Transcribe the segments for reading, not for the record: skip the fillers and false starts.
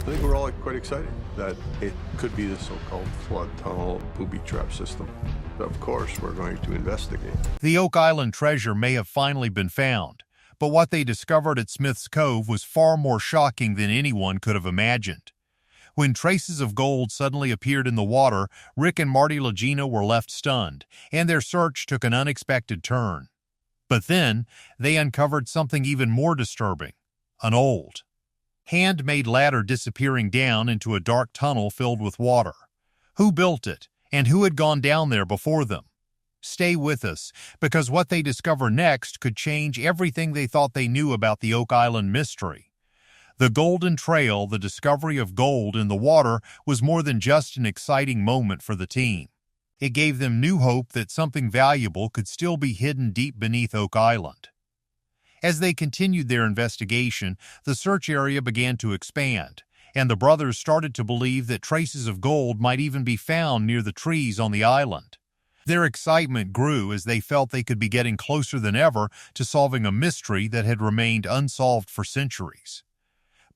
I think we're all quite excited that it could be the so-called flood tunnel booby trap system. Of course, we're going to investigate. The Oak Island treasure may have finally been found, but what they discovered at Smith's Cove was far more shocking than anyone could have imagined. When traces of gold suddenly appeared in the water, Rick and Marty Lagina were left stunned, and their search took an unexpected turn. But then, they uncovered something even more disturbing: an old, handmade ladder disappearing down into a dark tunnel filled with water. Who built it, and who had gone down there before them? Stay with us, because what they discover next could change everything they thought they knew about the Oak Island mystery. The Golden Trail, the discovery of gold in the water, was more than just an exciting moment for the team. It gave them new hope that something valuable could still be hidden deep beneath Oak Island. As they continued their investigation, the search area began to expand, and the brothers started to believe that traces of gold might even be found near the trees on the island. Their excitement grew as they felt they could be getting closer than ever to solving a mystery that had remained unsolved for centuries.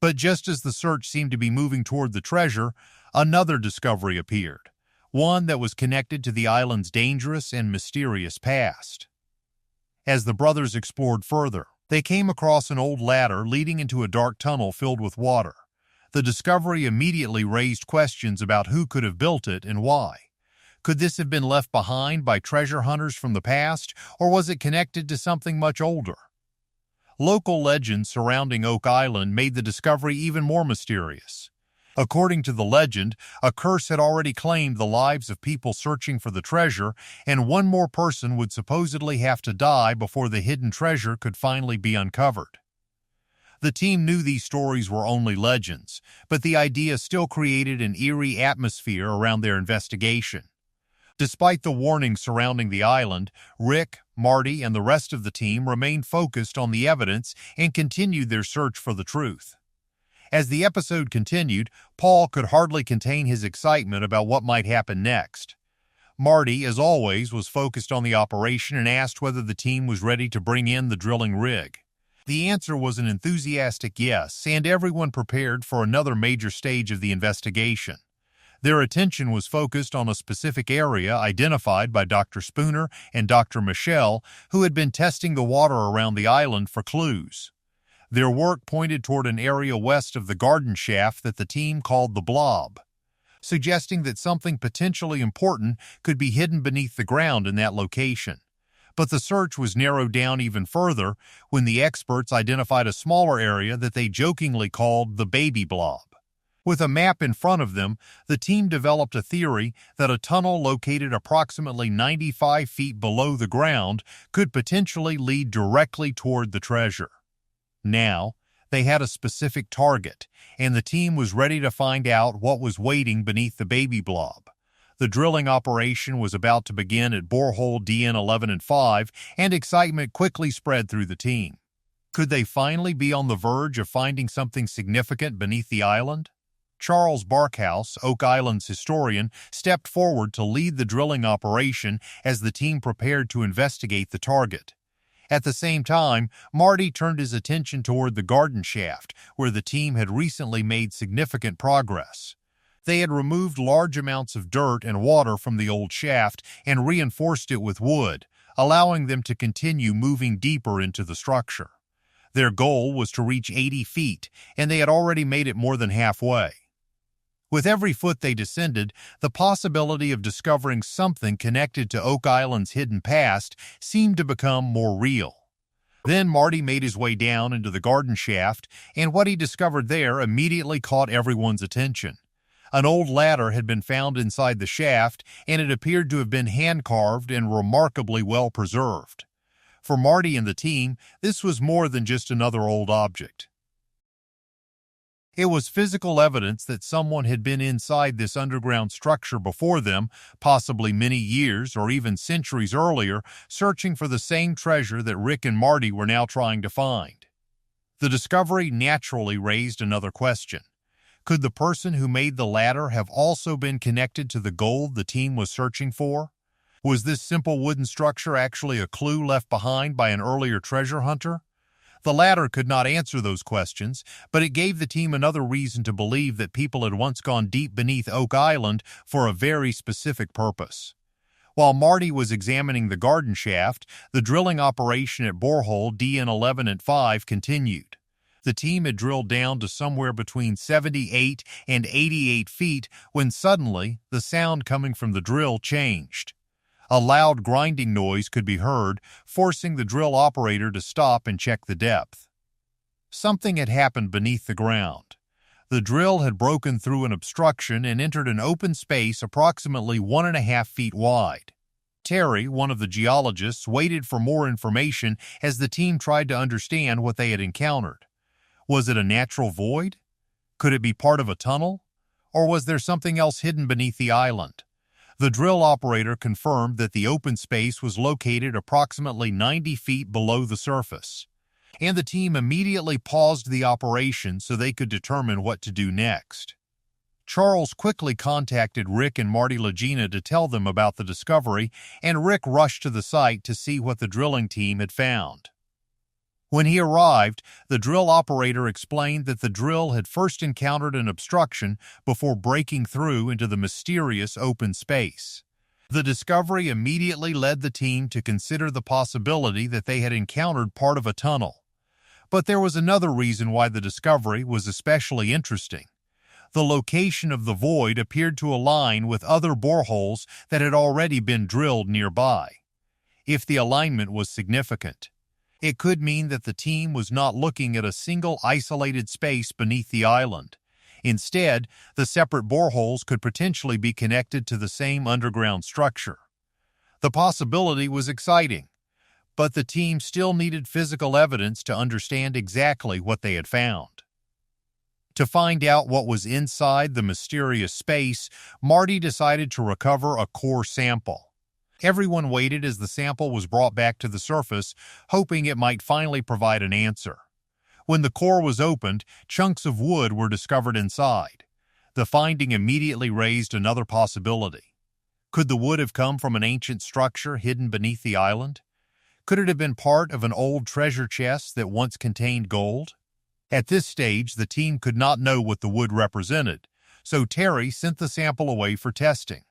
But just as the search seemed to be moving toward the treasure, another discovery appeared, one that was connected to the island's dangerous and mysterious past. As the brothers explored further, they came across an old ladder leading into a dark tunnel filled with water. The discovery immediately raised questions about who could have built it and why. Could this have been left behind by treasure hunters from the past, or was it connected to something much older? Local legends surrounding Oak Island made the discovery even more mysterious. According to the legend, a curse had already claimed the lives of people searching for the treasure, and one more person would supposedly have to die before the hidden treasure could finally be uncovered. The team knew these stories were only legends, but the idea still created an eerie atmosphere around their investigation. Despite the warnings surrounding the island, Rick, Marty, and the rest of the team remained focused on the evidence and continued their search for the truth. As the episode continued, Paul could hardly contain his excitement about what might happen next. Marty, as always, was focused on the operation and asked whether the team was ready to bring in the drilling rig. The answer was an enthusiastic yes, and everyone prepared for another major stage of the investigation. Their attention was focused on a specific area identified by Dr. Spooner and Dr. Michelle, who had been testing the water around the island for clues. Their work pointed toward an area west of the garden shaft that the team called the Blob, suggesting that something potentially important could be hidden beneath the ground in that location. But the search was narrowed down even further when the experts identified a smaller area that they jokingly called the Baby Blob. With a map in front of them, the team developed a theory that a tunnel located approximately 95 feet below the ground could potentially lead directly toward the treasure. Now, they had a specific target, and the team was ready to find out what was waiting beneath the Baby Blob. The drilling operation was about to begin at borehole DN 11 and 5, and excitement quickly spread through the team. Could they finally be on the verge of finding something significant beneath the island? Charles Barkhouse, Oak Island's historian, stepped forward to lead the drilling operation as the team prepared to investigate the target. At the same time, Marty turned his attention toward the garden shaft, where the team had recently made significant progress. They had removed large amounts of dirt and water from the old shaft and reinforced it with wood, allowing them to continue moving deeper into the structure. Their goal was to reach 80 feet, and they had already made it more than halfway. With every foot they descended, the possibility of discovering something connected to Oak Island's hidden past seemed to become more real. Then Marty made his way down into the garden shaft, and what he discovered there immediately caught everyone's attention. An old ladder had been found inside the shaft, and it appeared to have been hand-carved and remarkably well preserved. For Marty and the team, this was more than just another old object. It was physical evidence that someone had been inside this underground structure before them, possibly many years or even centuries earlier, searching for the same treasure that Rick and Marty were now trying to find. The discovery naturally raised another question. Could the person who made the ladder have also been connected to the gold the team was searching for? Was this simple wooden structure actually a clue left behind by an earlier treasure hunter? The latter could not answer those questions, but it gave the team another reason to believe that people had once gone deep beneath Oak Island for a very specific purpose. While Marty was examining the garden shaft, the drilling operation at borehole DN11 at 5 continued. The team had drilled down to somewhere between 78 and 88 feet when suddenly the sound coming from the drill changed. A loud grinding noise could be heard, forcing the drill operator to stop and check the depth. Something had happened beneath the ground. The drill had broken through an obstruction and entered an open space approximately 1.5 feet wide. Terry, one of the geologists, waited for more information as the team tried to understand what they had encountered. Was it a natural void? Could it be part of a tunnel? Or was there something else hidden beneath the island? The drill operator confirmed that the open space was located approximately 90 feet below the surface, and the team immediately paused the operation so they could determine what to do next. Charles quickly contacted Rick and Marty Lagina to tell them about the discovery, and Rick rushed to the site to see what the drilling team had found. When he arrived, the drill operator explained that the drill had first encountered an obstruction before breaking through into the mysterious open space. The discovery immediately led the team to consider the possibility that they had encountered part of a tunnel. But there was another reason why the discovery was especially interesting. The location of the void appeared to align with other boreholes that had already been drilled nearby. If the alignment was significant, it could mean that the team was not looking at a single isolated space beneath the island. Instead, the separate boreholes could potentially be connected to the same underground structure. The possibility was exciting, but the team still needed physical evidence to understand exactly what they had found. To find out what was inside the mysterious space, Marty decided to recover a core sample. Everyone waited as the sample was brought back to the surface, hoping it might finally provide an answer. When the core was opened, chunks of wood were discovered inside. The finding immediately raised another possibility. Could the wood have come from an ancient structure hidden beneath the island? Could it have been part of an old treasure chest that once contained gold? At this stage, the team could not know what the wood represented, so Terry sent the sample away for testing.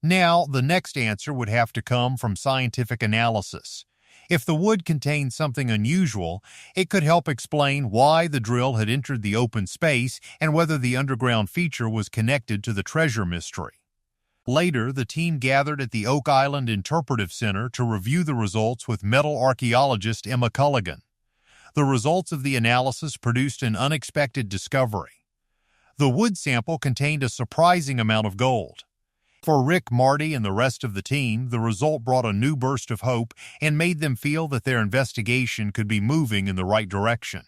Now, the next answer would have to come from scientific analysis. If the wood contained something unusual, it could help explain why the drill had entered the open space and whether the underground feature was connected to the treasure mystery. Later, the team gathered at the Oak Island Interpretive Center to review the results with metal archaeologist Emma Culligan. The results of the analysis produced an unexpected discovery. The wood sample contained a surprising amount of gold. For Rick, Marty, and the rest of the team, the result brought a new burst of hope and made them feel that their investigation could be moving in the right direction.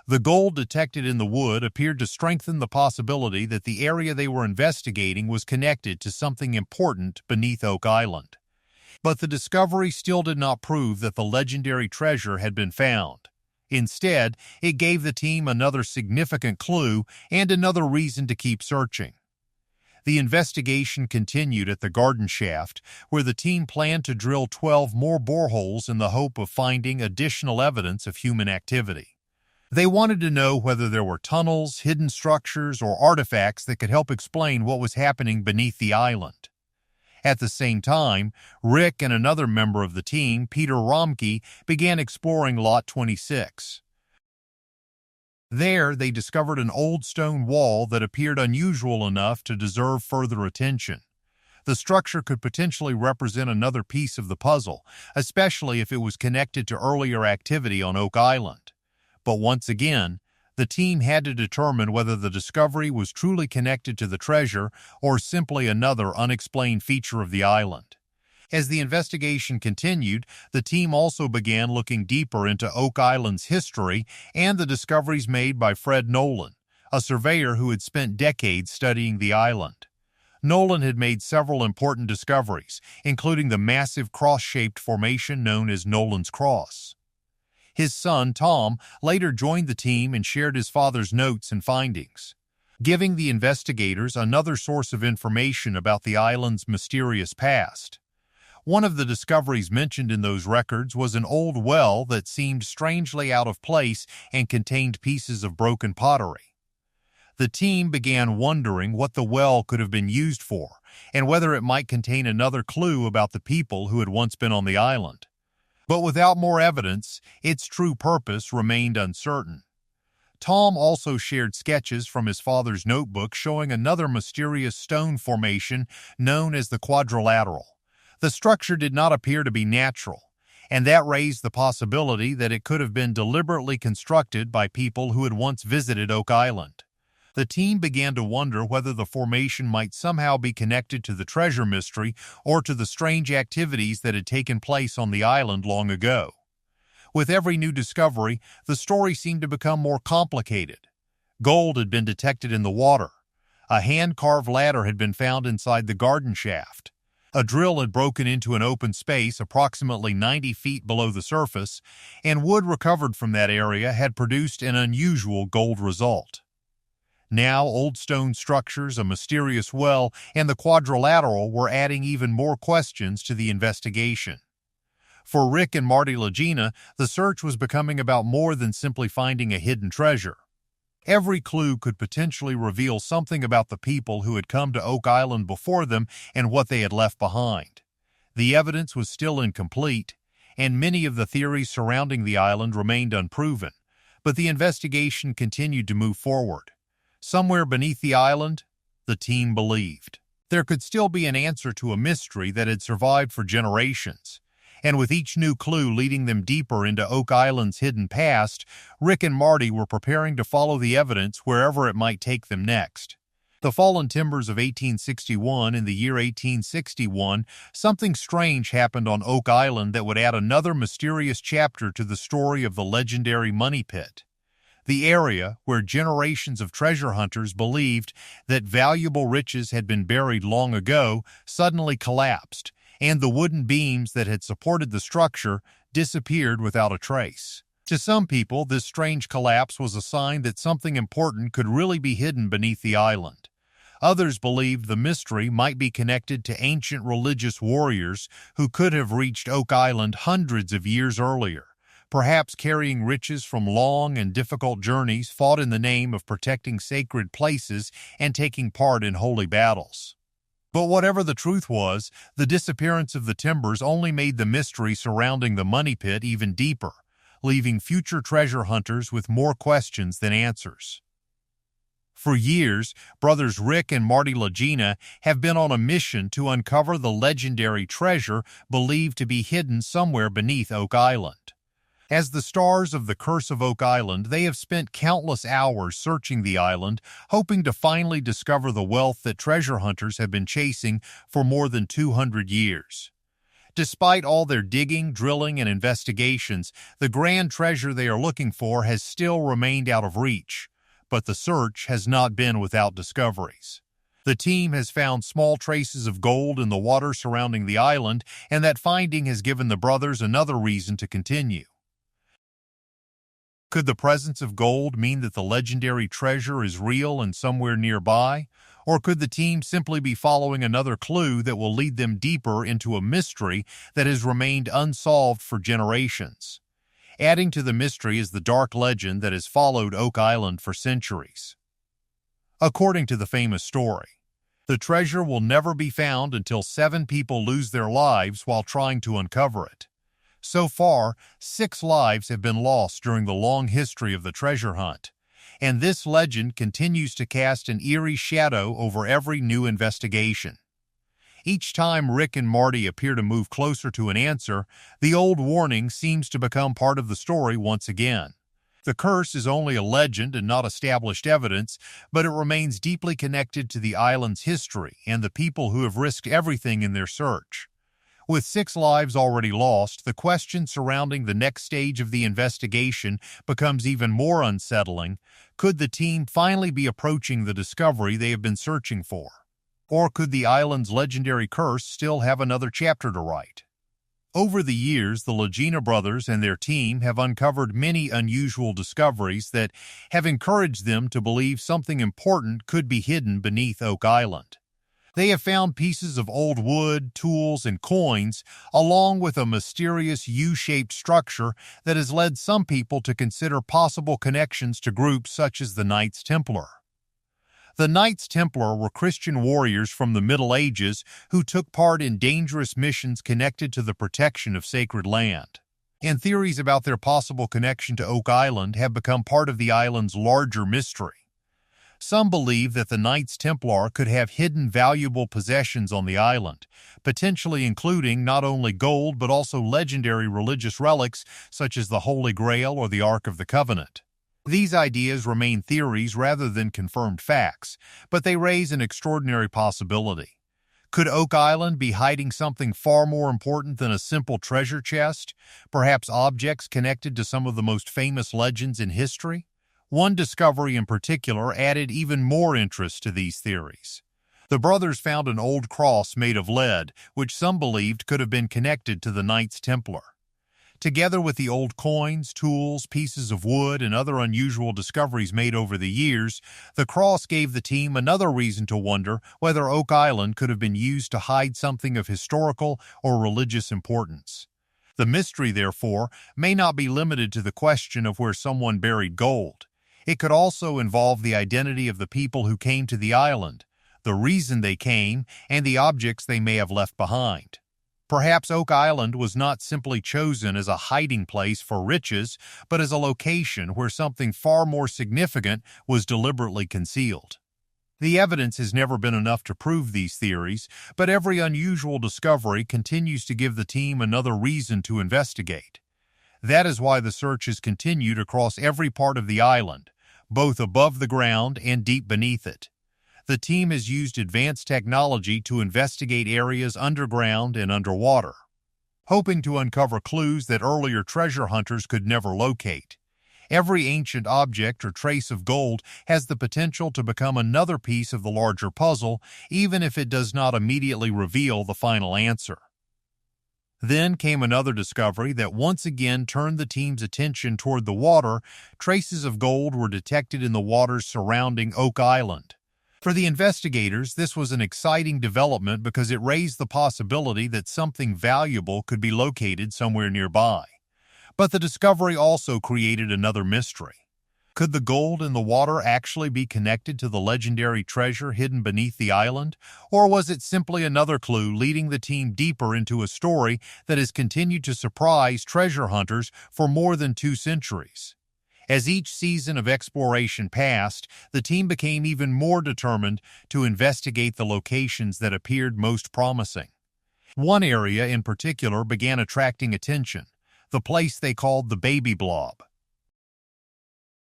The gold detected in the wood appeared to strengthen the possibility that the area they were investigating was connected to something important beneath Oak Island. But the discovery still did not prove that the legendary treasure had been found. Instead, it gave the team another significant clue and another reason to keep searching. The investigation continued at the garden shaft, where the team planned to drill 12 more boreholes in the hope of finding additional evidence of human activity. They wanted to know whether there were tunnels, hidden structures, or artifacts that could help explain what was happening beneath the island. At the same time, Rick and another member of the team, Peter Romke, began exploring Lot 26. There, they discovered an old stone wall that appeared unusual enough to deserve further attention. The structure could potentially represent another piece of the puzzle, especially if it was connected to earlier activity on Oak Island. But once again, the team had to determine whether the discovery was truly connected to the treasure or simply another unexplained feature of the island. As the investigation continued, the team also began looking deeper into Oak Island's history and the discoveries made by Fred Nolan, a surveyor who had spent decades studying the island. Nolan had made several important discoveries, including the massive cross-shaped formation known as Nolan's Cross. His son, Tom, later joined the team and shared his father's notes and findings, giving the investigators another source of information about the island's mysterious past. One of the discoveries mentioned in those records was an old well that seemed strangely out of place and contained pieces of broken pottery. The team began wondering what the well could have been used for and whether it might contain another clue about the people who had once been on the island. But without more evidence, its true purpose remained uncertain. Tom also shared sketches from his father's notebook showing another mysterious stone formation known as the quadrilateral. The structure did not appear to be natural, and that raised the possibility that it could have been deliberately constructed by people who had once visited Oak Island. The team began to wonder whether the formation might somehow be connected to the treasure mystery or to the strange activities that had taken place on the island long ago. With every new discovery, the story seemed to become more complicated. Gold had been detected in the water. A hand-carved ladder had been found inside the garden shaft. A drill had broken into an open space approximately 90 feet below the surface, and wood recovered from that area had produced an unusual gold result. Now, old stone structures, a mysterious well, and the quadrilateral were adding even more questions to the investigation. For Rick and Marty Lagina, the search was becoming about more than simply finding a hidden treasure. Every clue could potentially reveal something about the people who had come to Oak Island before them and what they had left behind. The evidence was still incomplete, and many of the theories surrounding the island remained unproven, but the investigation continued to move forward. Somewhere beneath the island, the team believed, there could still be an answer to a mystery that had survived for generations. And with each new clue leading them deeper into Oak Island's hidden past, Rick and Marty were preparing to follow the evidence wherever it might take them next. The fallen timbers of 1861 in the year 1861, something strange happened on Oak Island that would add another mysterious chapter to the story of the legendary Money Pit. The area, where generations of treasure hunters believed that valuable riches had been buried long ago, suddenly collapsed, and the wooden beams that had supported the structure disappeared without a trace. To some people, this strange collapse was a sign that something important could really be hidden beneath the island. Others believed the mystery might be connected to ancient religious warriors who could have reached Oak Island hundreds of years earlier, perhaps carrying riches from long and difficult journeys fought in the name of protecting sacred places and taking part in holy battles. But whatever the truth was, the disappearance of the timbers only made the mystery surrounding the Money Pit even deeper, leaving future treasure hunters with more questions than answers. For years, brothers Rick and Marty Lagina have been on a mission to uncover the legendary treasure believed to be hidden somewhere beneath Oak Island. As the stars of the Curse of Oak Island, they have spent countless hours searching the island, hoping to finally discover the wealth that treasure hunters have been chasing for more than 200 years. Despite all their digging, drilling, and investigations, the grand treasure they are looking for has still remained out of reach, but the search has not been without discoveries. The team has found small traces of gold in the water surrounding the island, and that finding has given the brothers another reason to continue. Could the presence of gold mean that the legendary treasure is real and somewhere nearby? Or could the team simply be following another clue that will lead them deeper into a mystery that has remained unsolved for generations? Adding to the mystery is the dark legend that has followed Oak Island for centuries. According to the famous story, the treasure will never be found until 7 people lose their lives while trying to uncover it. So far, 6 lives have been lost during the long history of the treasure hunt, and this legend continues to cast an eerie shadow over every new investigation. Each time Rick and Marty appear to move closer to an answer, the old warning seems to become part of the story once again. The curse is only a legend and not established evidence, but it remains deeply connected to the island's history and the people who have risked everything in their search. With 6 lives already lost, the question surrounding the next stage of the investigation becomes even more unsettling. Could the team finally be approaching the discovery they have been searching for? Or could the island's legendary curse still have another chapter to write? Over the years, the Lagina brothers and their team have uncovered many unusual discoveries that have encouraged them to believe something important could be hidden beneath Oak Island. They have found pieces of old wood, tools, and coins, along with a mysterious U-shaped structure that has led some people to consider possible connections to groups such as the Knights Templar. The Knights Templar were Christian warriors from the Middle Ages who took part in dangerous missions connected to the protection of sacred land. And theories about their possible connection to Oak Island have become part of the island's larger mystery. Some believe that the Knights Templar could have hidden valuable possessions on the island, potentially including not only gold but also legendary religious relics such as the Holy Grail or the Ark of the Covenant. These ideas remain theories rather than confirmed facts, but they raise an extraordinary possibility. Could Oak Island be hiding something far more important than a simple treasure chest, perhaps objects connected to some of the most famous legends in history? One discovery in particular added even more interest to these theories. The brothers found an old cross made of lead, which some believed could have been connected to the Knights Templar. Together with the old coins, tools, pieces of wood, and other unusual discoveries made over the years, the cross gave the team another reason to wonder whether Oak Island could have been used to hide something of historical or religious importance. The mystery, therefore, may not be limited to the question of where someone buried gold. It could also involve the identity of the people who came to the island, the reason they came, and the objects they may have left behind. Perhaps Oak Island was not simply chosen as a hiding place for riches, but as a location where something far more significant was deliberately concealed. The evidence has never been enough to prove these theories, but every unusual discovery continues to give the team another reason to investigate. That is why the search has continued across every part of the island, both above the ground and deep beneath it. The team has used advanced technology to investigate areas underground and underwater, hoping to uncover clues that earlier treasure hunters could never locate. Every ancient object or trace of gold has the potential to become another piece of the larger puzzle, even if it does not immediately reveal the final answer. Then came another discovery that once again turned the team's attention toward the water. Traces of gold were detected in the waters surrounding Oak Island. For the investigators, this was an exciting development because it raised the possibility that something valuable could be located somewhere nearby. But the discovery also created another mystery. Could the gold in the water actually be connected to the legendary treasure hidden beneath the island, or was it simply another clue leading the team deeper into a story that has continued to surprise treasure hunters for more than 2 centuries? As each season of exploration passed, the team became even more determined to investigate the locations that appeared most promising. One area in particular began attracting attention, the place they called the Baby Blob.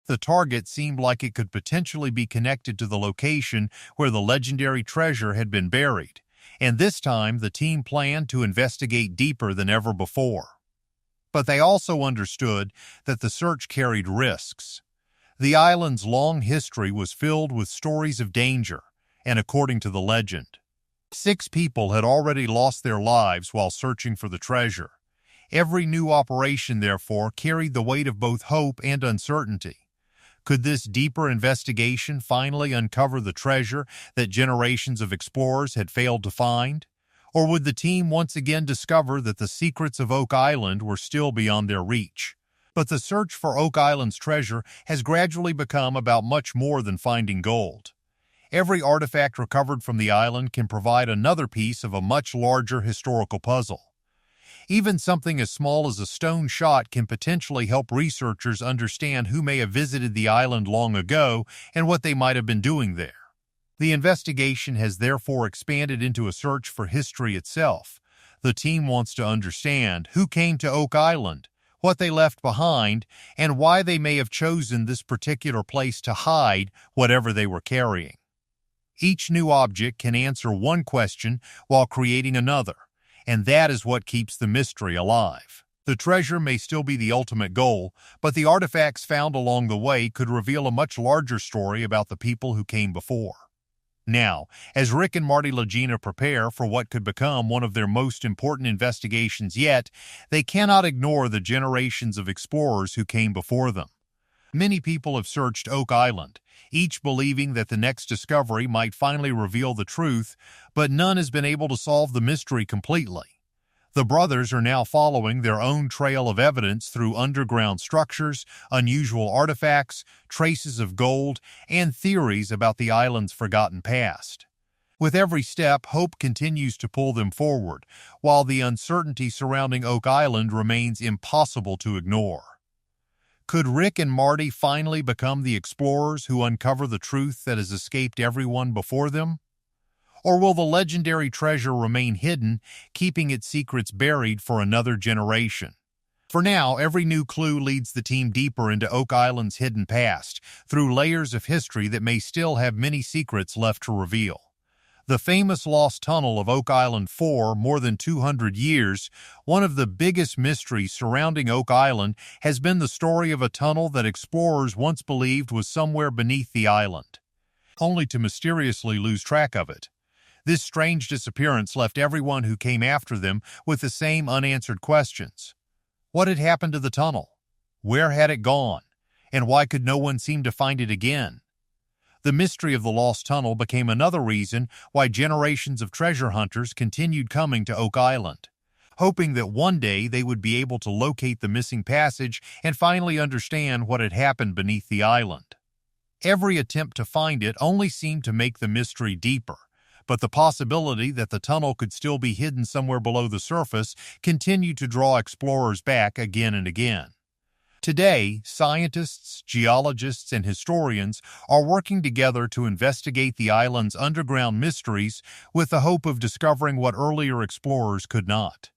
The target seemed like it could potentially be connected to the location where the legendary treasure had been buried, and this time the team planned to investigate deeper than ever before. But they also understood that the search carried risks. The island's long history was filled with stories of danger, and according to the legend, 6 people had already lost their lives while searching for the treasure. Every new operation, therefore, carried the weight of both hope and uncertainty. Could this deeper investigation finally uncover the treasure that generations of explorers had failed to find? Or would the team once again discover that the secrets of Oak Island were still beyond their reach? But the search for Oak Island's treasure has gradually become about much more than finding gold. Every artifact recovered from the island can provide another piece of a much larger historical puzzle. Even something as small as a stone shot can potentially help researchers understand who may have visited the island long ago and what they might have been doing there. The investigation has therefore expanded into a search for history itself. The team wants to understand who came to Oak Island, what they left behind, and why they may have chosen this particular place to hide whatever they were carrying. Each new object can answer one question while creating another, and that is what keeps the mystery alive. The treasure may still be the ultimate goal, but the artifacts found along the way could reveal a much larger story about the people who came before. Now, as Rick and Marty Lagina prepare for what could become one of their most important investigations yet, they cannot ignore the generations of explorers who came before them. Many people have searched Oak Island, each believing that the next discovery might finally reveal the truth, but none has been able to solve the mystery completely. The brothers are now following their own trail of evidence through underground structures, unusual artifacts, traces of gold, and theories about the island's forgotten past. With every step, hope continues to pull them forward, while the uncertainty surrounding Oak Island remains impossible to ignore. Could Rick and Marty finally become the explorers who uncover the truth that has escaped everyone before them? Or will the legendary treasure remain hidden, keeping its secrets buried for another generation? For now, every new clue leads the team deeper into Oak Island's hidden past, through layers of history that may still have many secrets left to reveal. The famous lost tunnel of Oak Island for more than 200 years, one of the biggest mysteries surrounding Oak Island has been the story of a tunnel that explorers once believed was somewhere beneath the island, only to mysteriously lose track of it. This strange disappearance left everyone who came after them with the same unanswered questions. What had happened to the tunnel? Where had it gone? And why could no one seem to find it again? The mystery of the lost tunnel became another reason why generations of treasure hunters continued coming to Oak Island, hoping that one day they would be able to locate the missing passage and finally understand what had happened beneath the island. Every attempt to find it only seemed to make the mystery deeper, but the possibility that the tunnel could still be hidden somewhere below the surface continued to draw explorers back again and again. Today, scientists, geologists, and historians are working together to investigate the island's underground mysteries with the hope of discovering what earlier explorers could not.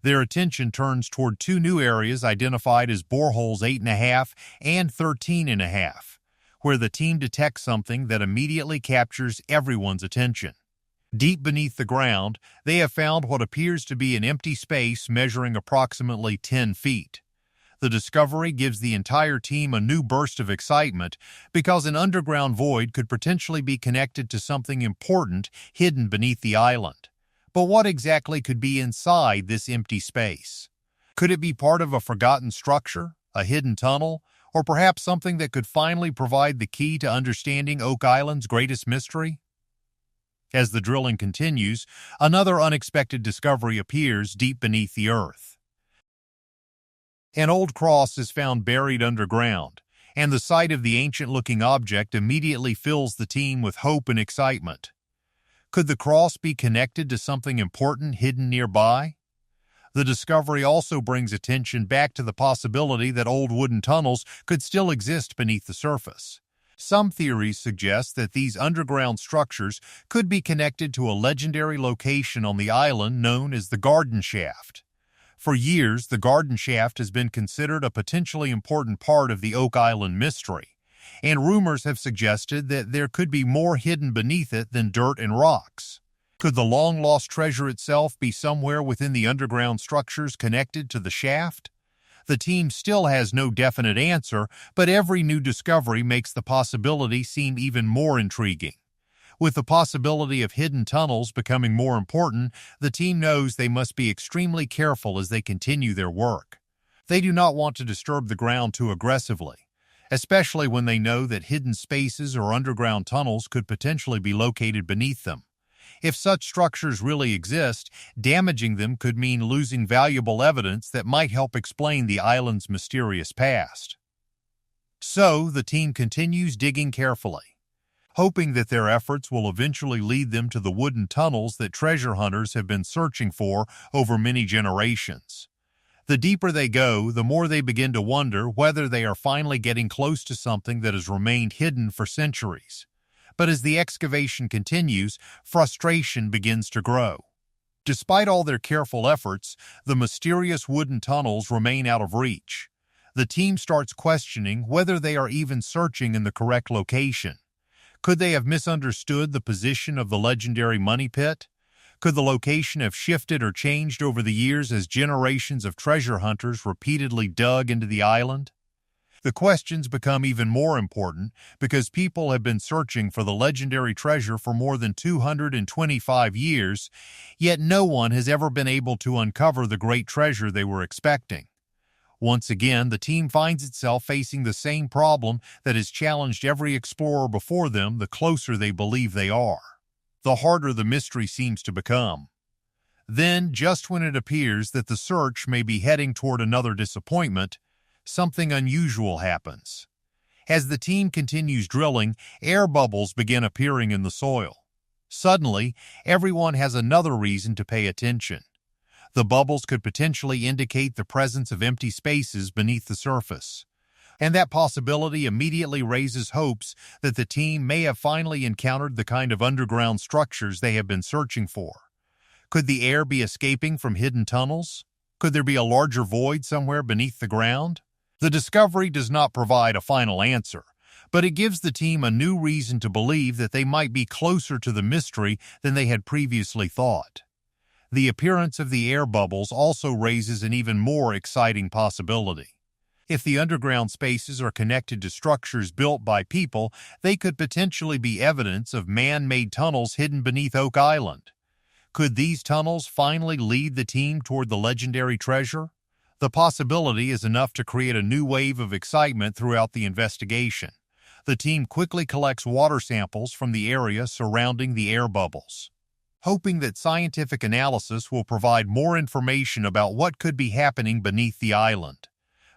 Their attention turns toward two new areas identified as boreholes 8.5 and 13.5, where the team detects something that immediately captures everyone's attention. Deep beneath the ground, they have found what appears to be an empty space measuring approximately 10 feet. The discovery gives the entire team a new burst of excitement because an underground void could potentially be connected to something important hidden beneath the island. But what exactly could be inside this empty space? Could it be part of a forgotten structure, a hidden tunnel, or perhaps something that could finally provide the key to understanding Oak Island's greatest mystery? As the drilling continues, another unexpected discovery appears deep beneath the earth. An old cross is found buried underground, and the sight of the ancient-looking object immediately fills the team with hope and excitement. Could the cross be connected to something important hidden nearby? The discovery also brings attention back to the possibility that old wooden tunnels could still exist beneath the surface. Some theories suggest that these underground structures could be connected to a legendary location on the island known as the Garden Shaft. For years, the Garden Shaft has been considered a potentially important part of the Oak Island mystery, and rumors have suggested that there could be more hidden beneath it than dirt and rocks. Could the long-lost treasure itself be somewhere within the underground structures connected to the shaft? The team still has no definite answer, but every new discovery makes the possibility seem even more intriguing. With the possibility of hidden tunnels becoming more important, the team knows they must be extremely careful as they continue their work. They do not want to disturb the ground too aggressively, especially when they know that hidden spaces or underground tunnels could potentially be located beneath them. If such structures really exist, damaging them could mean losing valuable evidence that might help explain the island's mysterious past. So, the team continues digging carefully, hoping that their efforts will eventually lead them to the wooden tunnels that treasure hunters have been searching for over many generations. The deeper they go, the more they begin to wonder whether they are finally getting close to something that has remained hidden for centuries. But as the excavation continues, frustration begins to grow. Despite all their careful efforts, the mysterious wooden tunnels remain out of reach. The team starts questioning whether they are even searching in the correct location. Could they have misunderstood the position of the legendary money pit? Could the location have shifted or changed over the years as generations of treasure hunters repeatedly dug into the island? The questions become even more important because people have been searching for the legendary treasure for more than 225 years, yet no one has ever been able to uncover the great treasure they were expecting. Once again, the team finds itself facing the same problem that has challenged every explorer before them the closer they believe they are. The harder the mystery seems to become. Then, just when it appears that the search may be heading toward another disappointment, something unusual happens. As the team continues drilling, air bubbles begin appearing in the soil. Suddenly, everyone has another reason to pay attention. The bubbles could potentially indicate the presence of empty spaces beneath the surface. And that possibility immediately raises hopes that the team may have finally encountered the kind of underground structures they have been searching for. Could the air be escaping from hidden tunnels? Could there be a larger void somewhere beneath the ground? The discovery does not provide a final answer, but it gives the team a new reason to believe that they might be closer to the mystery than they had previously thought. The appearance of the air bubbles also raises an even more exciting possibility. If the underground spaces are connected to structures built by people, they could potentially be evidence of man-made tunnels hidden beneath Oak Island. Could these tunnels finally lead the team toward the legendary treasure? The possibility is enough to create a new wave of excitement throughout the investigation. The team quickly collects water samples from the area surrounding the air bubbles, hoping that scientific analysis will provide more information about what could be happening beneath the island.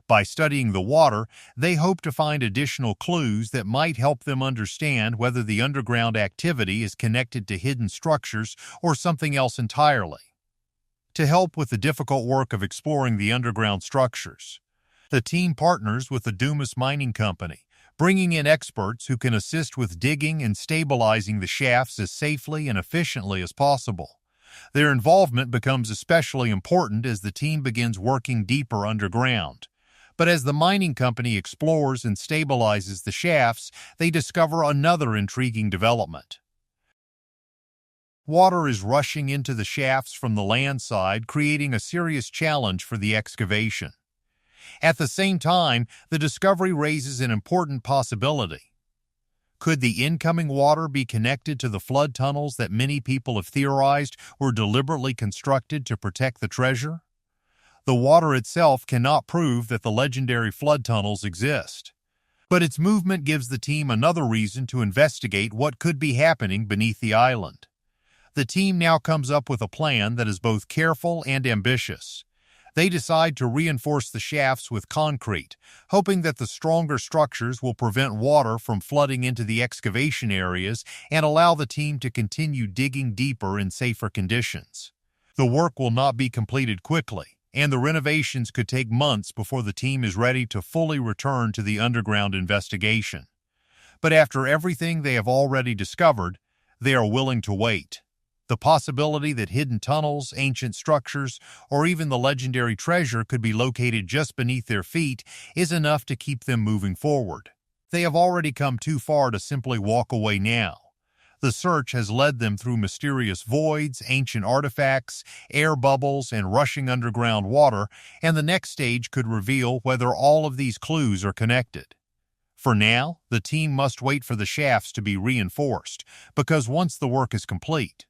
By studying the water, they hope to find additional clues that might help them understand whether the underground activity is connected to hidden structures or something else entirely. To help with the difficult work of exploring the underground structures, the team partners with the Dumas Mining Company, bringing in experts who can assist with digging and stabilizing the shafts as safely and efficiently as possible. Their involvement becomes especially important as the team begins working deeper underground. But as the mining company explores and stabilizes the shafts, they discover another intriguing development. Water is rushing into the shafts from the land side, creating a serious challenge for the excavation. At the same time, the discovery raises an important possibility. Could the incoming water be connected to the flood tunnels that many people have theorized were deliberately constructed to protect the treasure? The water itself cannot prove that the legendary flood tunnels exist, but its movement gives the team another reason to investigate what could be happening beneath the island. The team now comes up with a plan that is both careful and ambitious. They decide to reinforce the shafts with concrete, hoping that the stronger structures will prevent water from flooding into the excavation areas and allow the team to continue digging deeper in safer conditions. The work will not be completed quickly, and the renovations could take months before the team is ready to fully return to the underground investigation. But after everything they have already discovered, they are willing to wait. The possibility that hidden tunnels, ancient structures, or even the legendary treasure could be located just beneath their feet is enough to keep them moving forward. They have already come too far to simply walk away now. The search has led them through mysterious voids, ancient artifacts, air bubbles, and rushing underground water, and the next stage could reveal whether all of these clues are connected. For now, the team must wait for the shafts to be reinforced, because once the work is complete,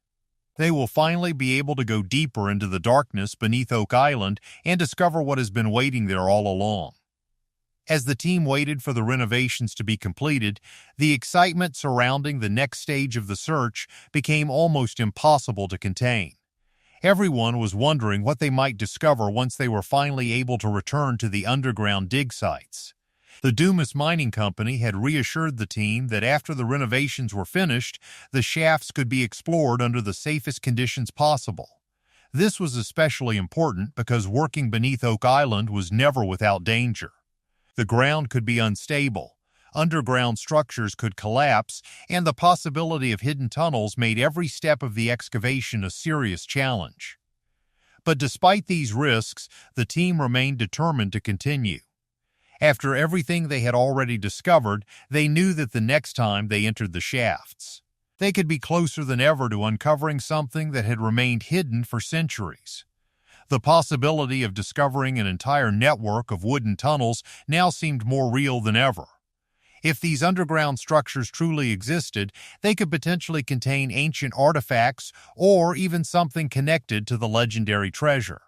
they will finally be able to go deeper into the darkness beneath Oak Island and discover what has been waiting there all along. As the team waited for the renovations to be completed, the excitement surrounding the next stage of the search became almost impossible to contain. Everyone was wondering what they might discover once they were finally able to return to the underground dig sites. The Dumas Mining Company had reassured the team that after the renovations were finished, the shafts could be explored under the safest conditions possible. This was especially important because working beneath Oak Island was never without danger. The ground could be unstable, underground structures could collapse, and the possibility of hidden tunnels made every step of the excavation a serious challenge. But despite these risks, the team remained determined to continue. After everything they had already discovered, they knew that the next time they entered the shafts, they could be closer than ever to uncovering something that had remained hidden for centuries. The possibility of discovering an entire network of wooden tunnels now seemed more real than ever. If these underground structures truly existed, they could potentially contain ancient artifacts or even something connected to the legendary treasure.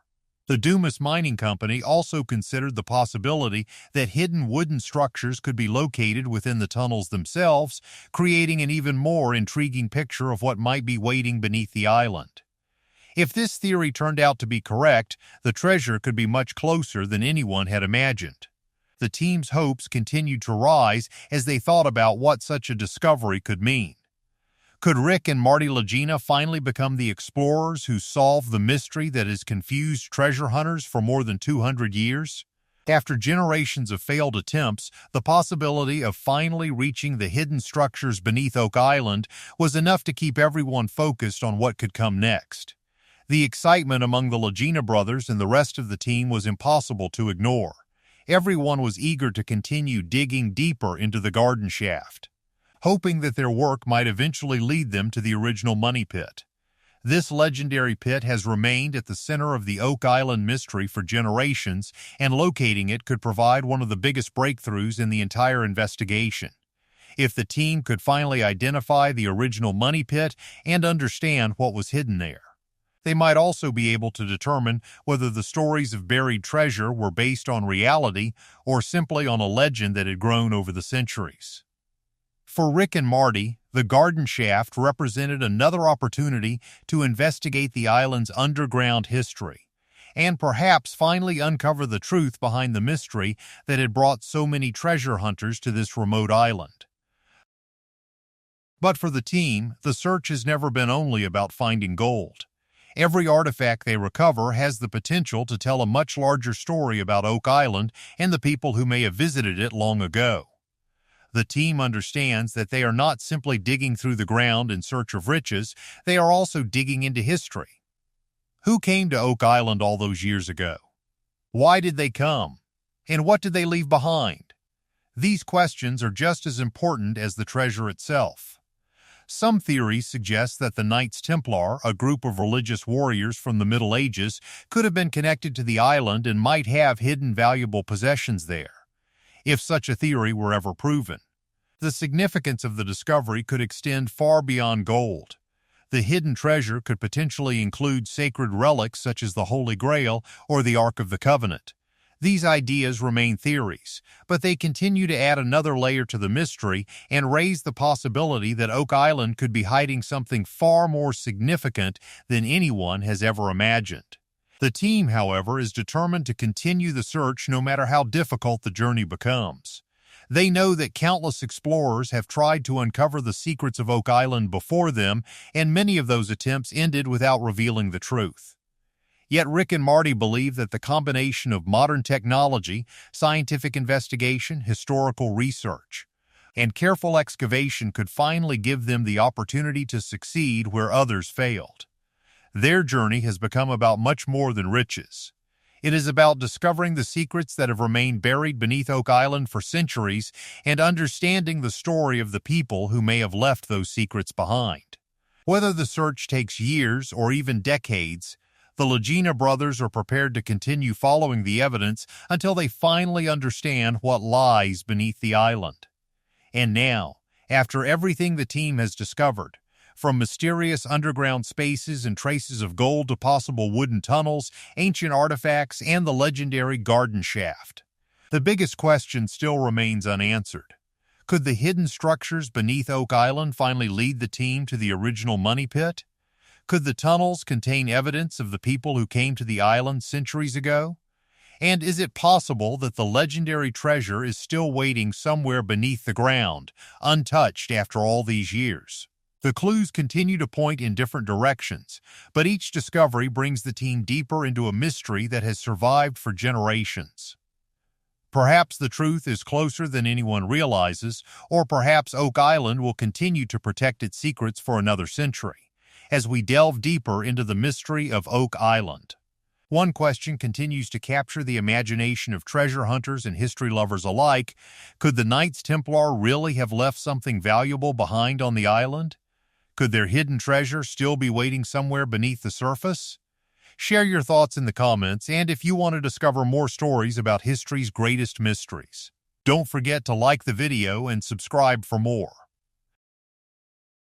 The Dumas Mining Company also considered the possibility that hidden wooden structures could be located within the tunnels themselves, creating an even more intriguing picture of what might be waiting beneath the island. If this theory turned out to be correct, the treasure could be much closer than anyone had imagined. The team's hopes continued to rise as they thought about what such a discovery could mean. Could Rick and Marty Lagina finally become the explorers who solve the mystery that has confused treasure hunters for more than 200 years? After generations of failed attempts, the possibility of finally reaching the hidden structures beneath Oak Island was enough to keep everyone focused on what could come next. The excitement among the Lagina brothers and the rest of the team was impossible to ignore. Everyone was eager to continue digging deeper into the garden shaft, hoping that their work might eventually lead them to the original money pit. This legendary pit has remained at the center of the Oak Island mystery for generations, and locating it could provide one of the biggest breakthroughs in the entire investigation. If the team could finally identify the original money pit and understand what was hidden there, they might also be able to determine whether the stories of buried treasure were based on reality or simply on a legend that had grown over the centuries. For Rick and Marty, the garden shaft represented another opportunity to investigate the island's underground history, and perhaps finally uncover the truth behind the mystery that had brought so many treasure hunters to this remote island. But for the team, the search has never been only about finding gold. Every artifact they recover has the potential to tell a much larger story about Oak Island and the people who may have visited it long ago. The team understands that they are not simply digging through the ground in search of riches, they are also digging into history. Who came to Oak Island all those years ago? Why did they come? And what did they leave behind? These questions are just as important as the treasure itself. Some theories suggest that the Knights Templar, a group of religious warriors from the Middle Ages, could have been connected to the island and might have hidden valuable possessions there. If such a theory were ever proven, the significance of the discovery could extend far beyond gold. The hidden treasure could potentially include sacred relics such as the Holy Grail or the Ark of the Covenant. These ideas remain theories, but they continue to add another layer to the mystery and raise the possibility that Oak Island could be hiding something far more significant than anyone has ever imagined. The team, however, is determined to continue the search no matter how difficult the journey becomes. They know that countless explorers have tried to uncover the secrets of Oak Island before them, and many of those attempts ended without revealing the truth. Yet Rick and Marty believe that the combination of modern technology, scientific investigation, historical research, and careful excavation could finally give them the opportunity to succeed where others failed. Their journey has become about much more than riches. It is about discovering the secrets that have remained buried beneath Oak Island for centuries and understanding the story of the people who may have left those secrets behind. Whether the search takes years or even decades, the Lagina brothers are prepared to continue following the evidence until they finally understand what lies beneath the island. And now, after everything the team has discovered, from mysterious underground spaces and traces of gold to possible wooden tunnels, ancient artifacts, and the legendary garden shaft, the biggest question still remains unanswered. Could the hidden structures beneath Oak Island finally lead the team to the original money pit? Could the tunnels contain evidence of the people who came to the island centuries ago? And is it possible that the legendary treasure is still waiting somewhere beneath the ground, untouched after all these years? The clues continue to point in different directions, but each discovery brings the team deeper into a mystery that has survived for generations. Perhaps the truth is closer than anyone realizes, or perhaps Oak Island will continue to protect its secrets for another century, as we delve deeper into the mystery of Oak Island. One question continues to capture the imagination of treasure hunters and history lovers alike. Could the Knights Templar really have left something valuable behind on the island? Could their hidden treasure still be waiting somewhere beneath the surface? Share your thoughts in the comments, and if you want to discover more stories about history's greatest mysteries, don't forget to like the video and subscribe for more.